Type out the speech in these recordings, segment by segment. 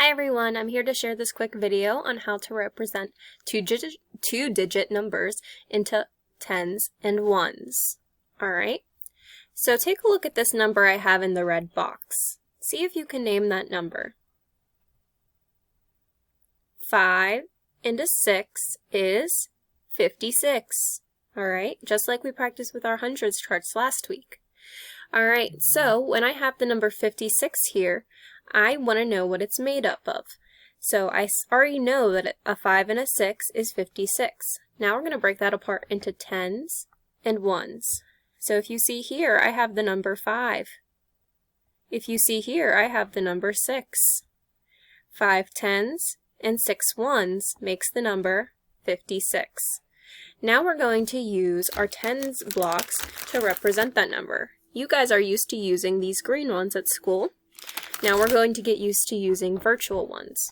Hi everyone, I'm here to share this quick video on how to represent two-digit numbers into tens and ones. Alright, so take a look at this number I have in the red box. See if you can name that number. 5 and a 6 is 56. Alright, just like we practiced with our hundreds charts last week. Alright, so when I have the number 56 here, I want to know what it's made up of. So I already know that a 5 and a 6 is 56. Now we're going to break that apart into tens and ones. So if you see here, I have the number 5. If you see here, I have the number 6. 5 tens and 6 ones makes the number 56. Now we're going to use our tens blocks to represent that number. You guys are used to using these green ones at school. Now we're going to get used to using virtual ones.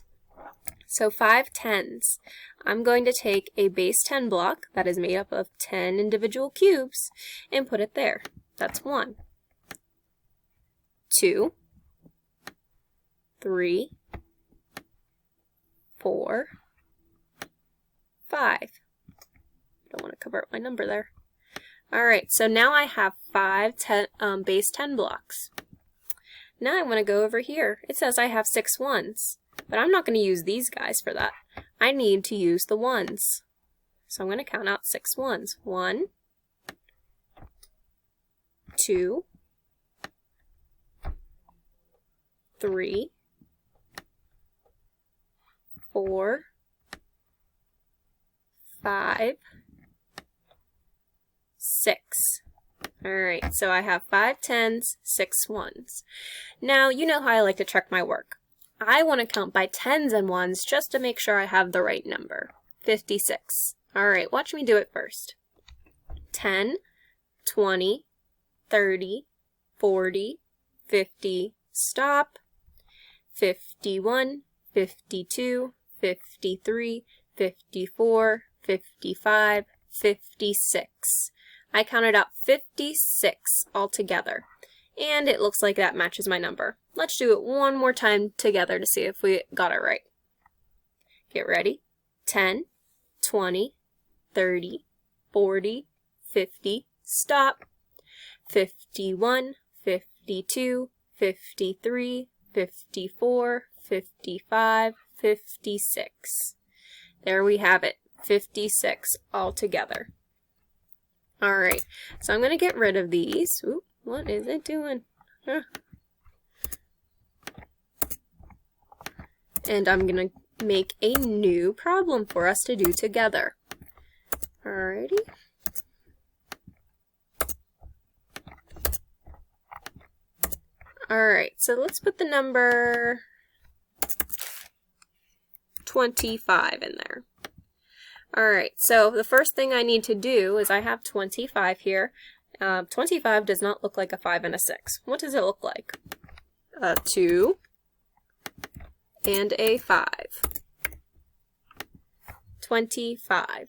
So 5 tens. I'm going to take a base 10 block that is made up of 10 individual cubes and put it there. That's 1, 2, 3, 4, 5. Don't want to cover up my number there. Alright, so now I have 5 base 10 blocks. Now I want to go over here. It says I have 6 ones, but I'm not going to use these guys for that. I need to use the ones. So I'm going to count out 6 ones. 1, 2, 3, 4, 5, 6. Alright, so I have 5 tens, 6 ones. Now, you know how I like to check my work. I want to count by tens and ones just to make sure I have the right number. 56. Alright, watch me do it first. 10, 20, 30, 40, 50, stop. 51, 52, 53, 54, 55, 56. I counted out 56 altogether, and it looks like that matches my number. Let's do it one more time together to see if we got it right. Get ready. 10, 20, 30, 40, 50, stop. 51, 52, 53, 54, 55, 56. There we have it, 56 altogether. Alright, so I'm going to get rid of these. Oop, what is it doing? And I'm going to make a new problem for us to do together. Alrighty. Alright, so let's put the number 25 in there. Alright, so the first thing I need to do is I have 25 here. 25 does not look like a 5 and a 6. What does it look like? A 2 and a 5. 25.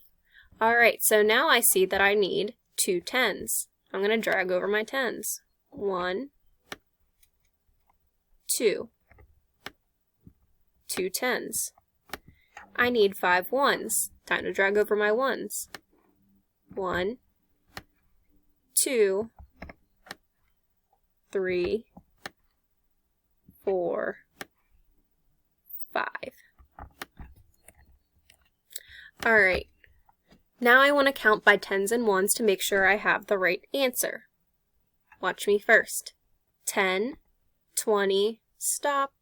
Alright, so now I see that I need 2 tens. I'm going to drag over my tens. 1, 2. 2 tens. I need 5 ones. Time to drag over my ones. 1, 2, 3, 4, 5. Alright, now I want to count by tens and ones to make sure I have the right answer. Watch me first. 10, 20, stop.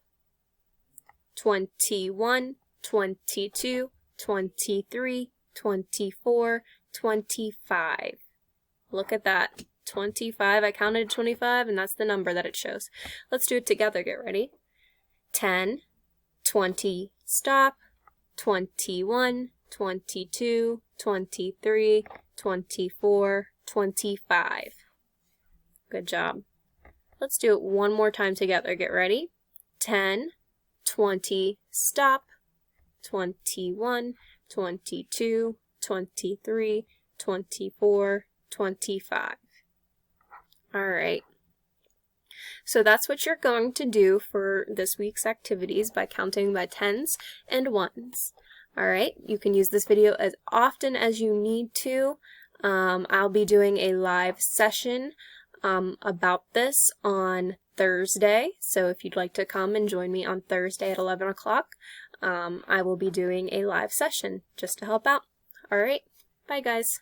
21, 22, 23, 24, 25. Look at that. 25. I counted 25, and that's the number that it shows. Let's do it together. Get ready. 10, 20, stop. 21, 22, 23, 24, 25. Good job. Let's do it one more time together. Get ready. 10, 20, stop. 21, 22, 23, 24, 25. Alright. So that's what you're going to do for this week's activities by counting by tens and ones. All right, you can use this video as often as you need to. I'll be doing a live session about this on Thursday, so if you'd like to come and join me on Thursday at 11 o'clock, I will be doing a live session just to help out. All right, bye guys.